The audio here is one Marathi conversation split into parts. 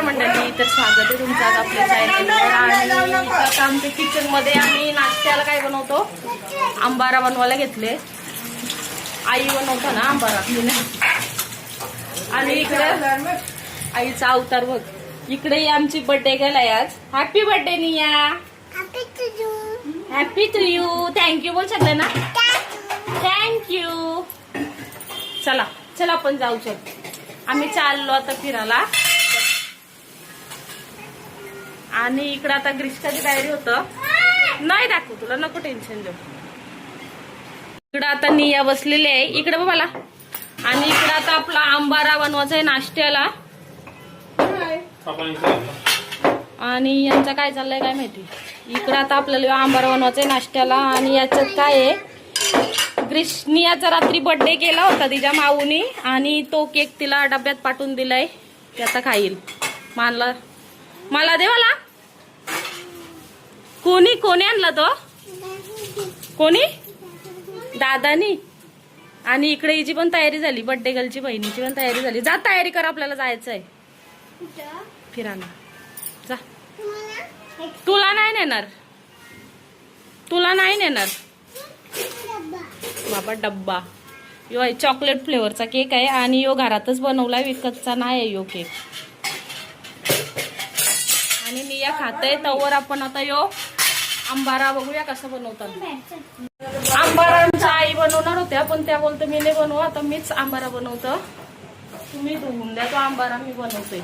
नमस्कार मंडळी, तर स्वागत आहे तुमचं आज आपल्या चॅनलवर. आणि आता आमच्या किचन मध्ये आम्ही नाश्त्याला काय बनवतो, आंबारा बनवायला घेतले. आई बनवतो ना आंबारा. आणि इकडे आईचा अवतार बघ. इकडे आमची बर्थडे गेलाय आज. Happy birthday Niya. Happy to you. Thank you बोल शकले ना. थँक्यू. चला चला आपण जाऊ शकतो. आम्ही चाललो आता फिरायला. आणि इकडे आता ग्रीष्काची तयारी होतं. नाही दाखवू तुला, नको टेन्शन घेऊ. इकडे आता निया बसलेली आहे इकडे बाबाला. आणि इकडे आता आपला आंबारा बनवायचा आहे नाश्त्याला. आणि यांचं काय चाललंय काय माहिती. इकडे आता आपल्याला आंबारा बनवायचा आहे नाश्त्याला. आणि याच्यात काय आहे, ग्रीष्नियाचा रात्री बर्थडे केला होता तिच्या माऊनी. आणि तो केक तिला डब्यात पाठवून दिलाय, त्याचा खाईल. मला दे. मला कोणी आणला तो, कोणी दादानी. आणि इकडे हिची पण तयारी झाली, बर्थडे गर्लची बहिणीची पण तयारी झाली. जा तयारी कर, आपल्याला जायचंय फिरायला. जा. तुला नाही नेणार, तुला नाही नेणार बाबा डब्बा. यो चॉकलेट फ्लेवरचा केक आहे. आणि यो घरातच बनवलाय, विकतचा नाही आहे यो केक. आणि निया खाते तवर आपण आता यो आंबारा बघूया कसं बनवतात. आंबारांच्या आई बनवणार होत्या, पण त्या बोलतो मी नाही बनवू, आता मीच आंबारा बनवतो. तुम्ही धुवून द्या तो आंबारा, मी बनवतोय.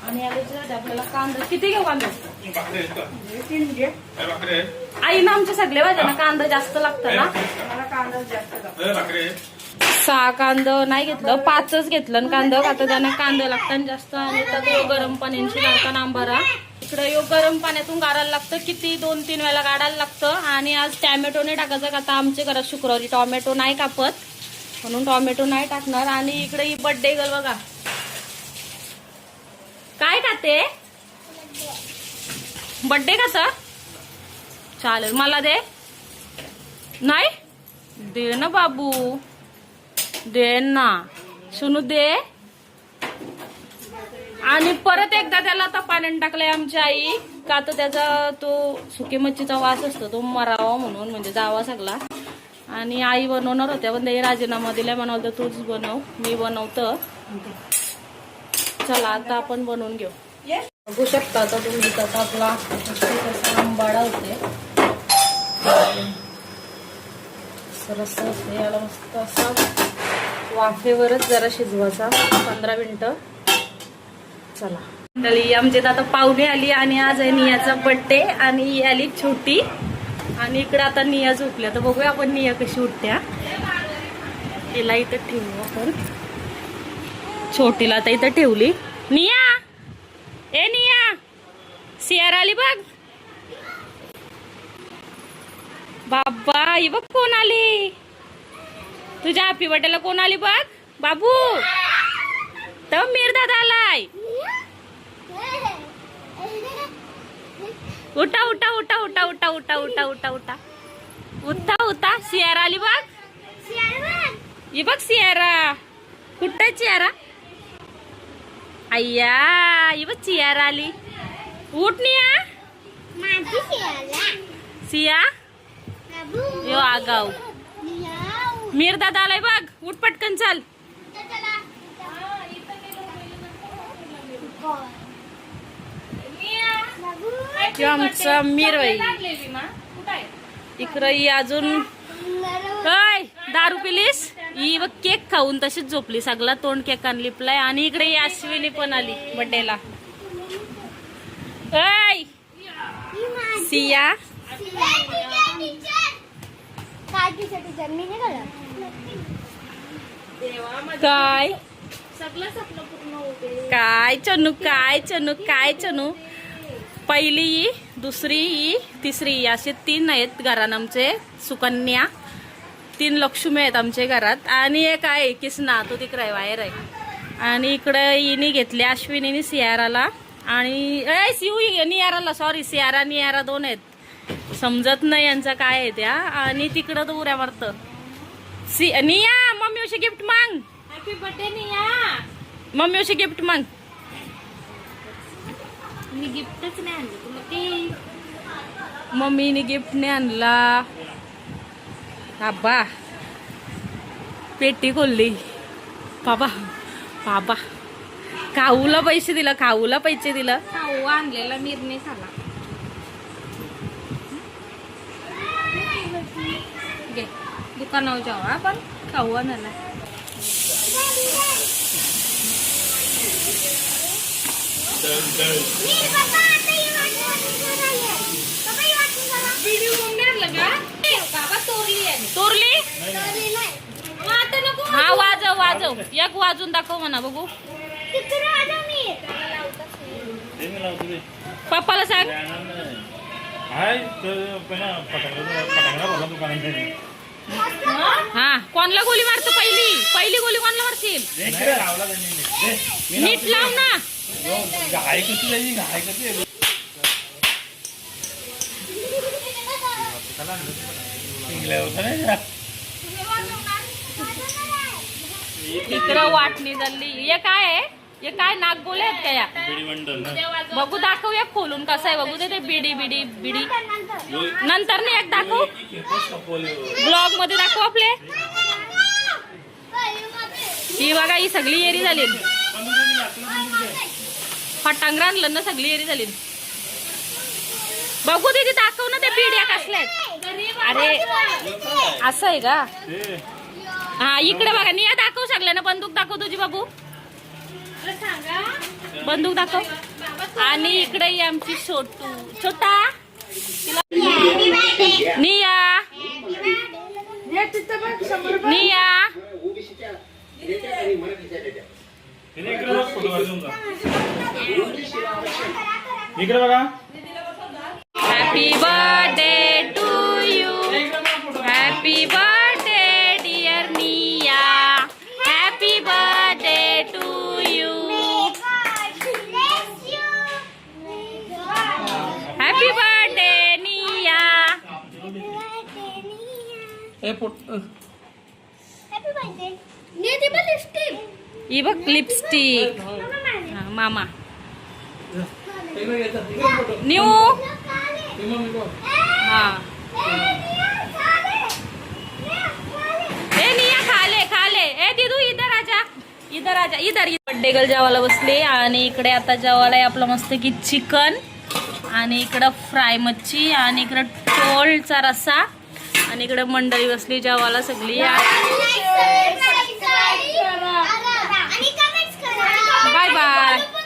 आणि आपल्याला कांदा किती घेऊ, कांदा 3 घे. आई ना आमच्या सगळे वाजे ना कांदा जास्त लागतं ना. मला कांदा जास्त लागतो. 6 कांदा नाही घेतलं, 5च घेतलं. आणि कांदा आता त्यांना कांदा लागतात जास्त. आणि त्यात गरम पाण्याची गाळताना आंबारा इकडे यो गरम पाण्यातून गाळायला लागतं. किती 2-3 वेळा गाळायला लागतं. आणि आज टॅमॅटो नाही टाकायचं, का आता आमच्या घरात शुक्रवारी टोमॅटो नाही कापत, म्हणून टोमॅटो नाही टाकणार. आणि इकडे ही बर्थडे गर्ल बघा काय खाते, बर्थडे खात. चालेल, मला दे. नाही दे ना बाबू, दे ना सुनू दे. आणि परत एकदा त्याला आता पाण्यात टाकलंय आमची आई, का तर त्याचा तो सुकी मच्छीचा वास असतो, तो मरावा म्हणून, म्हणजे जावा सगळा. आणि आई बनवणार होत्या, पण ते राजीनामा दिलाय, म्हणाल तूच बनव, मी बनवतं. चला आता आपण बनवून घेऊ. बघू शकता आता तुम्ही, आता आपला आंबाडा होते सरस होते. याला मस्त असा वाफेवरच जरा शिजवायचा 15 मिनिटं. चला आमच्यात आता पाहुणे आली. आणि आज आहे नियाचा बर्थडे. आणि आली छोटी. आणि इकडे आता निया झोपल्या, तर बघूया आपण निया कशी उठत्या. तिला इथं ठेवू आपण, छोटीला आता इथं ठेवली. निया, ए निया, सियार आली बघ. बाबा ही बघ कोण आली, तुझ्या हॅपी बर्थडेला कोण आली बघ बाबू. तर मिरदादा आलाय. उठा उठा उठा उठा उठा उठा उठा उठा उठा उठा उठा. सियारा आली बघ. ही बघ सियारा. कुठं सियारा, अय्या ही बघ सियारा आली. उठ निया. सिया यो आगाव. मिरदादा आलाय बघ, उठ पटकन चल. आमचा मीरवाई इकडं. ही अजून काय दारू पिलीस, ही बघ केक खाऊन तशीच झोपली, सगळा तोंड केकान लिपलाय. आणि इकडे ही अश्विनी पण आली बर्थडेला. ऐ सिया काय काय चनू, काय चनू, काय चनू. पहिली, दुसरी, तिसरी असे 3 आहेत घरात आमचे. सुकन्या 3 लक्ष्मी आहेत आमच्या घरात. आणि एक आहे किसना, तो तिकडे बाहेर आहे. आणि इकडे हिने घेतले अश्विनीने सियाराला. आणि नियाराला, सॉरी सियारा नियारा 2 आहेत, समजत नाही यांचं काय आहे त्या. आणि तिकडं तो उऱ्या मारत. निया मम्मी उशी गिफ्ट मांग. हॅपी बर्थडे निया. मम्मी उशी गिफ्ट मांग. मी गिफ्टच नाही आणलं तुला ते. मम्मीने गिफ्ट नाही आणला. बाबा पेटी खोलली. बाबा बाबा खाऊला पैसे दिला, खाऊला पैसे दिला. खाऊ आणलेला मिरने खाला. घे दुकानावर जाऊ आपण खाऊ आणायला. तोरली हा वाजव वाजव एक वाजून दाखव म्हणा बघू. पप्पाला सांग. हा कोणला गोली मारतो पहिली पहिली गोली कोणला मारशील. नीट लाव ना. इकडं वाटणी झाली. हे काय आहे, हे काय नाग गोले आहेत का या. बघू दाखव एक खोलून कसं आहे बघू दे. ते बिडी बिडी बिडी नंतर नाही एक दाखव. ब्लॉग मध्ये दाखव आपले. ही बघा ही सगळी एरी झाली. फटांगरा आणलं ना सगळी एरी झाली. बघू दे दाखव ना ते बिड्या कसल्या आहेत. अरे असं आहे का. हा इकडे बघा निया दाखवू शकले ना. बंदूक दाखव तुझी बाबू. बंदूक दाखव. आणि इकडे ही आमची छोटू छोटा निया निया. इकडे बघा. Happy birthday to you. Happy birthday dear Niya. Happy birthday to you. Happy birthday Niya. ही बघ लिपस्टिक. मामा न्यू. हाँ ए निया खाले खाले. ए दीदू इधर आजा इधर आजा इधर. बर्थडे गर्ल जेवायला बसले. आणि इकडे आता जेवायला आहे आपलं मस्त की चिकन. आणि इकडं फ्राय मच्छी. आणि इकडं टोलचा रस्सा. आणि इकडे मंडळी बसली जेवायला सगळी. Bye bye.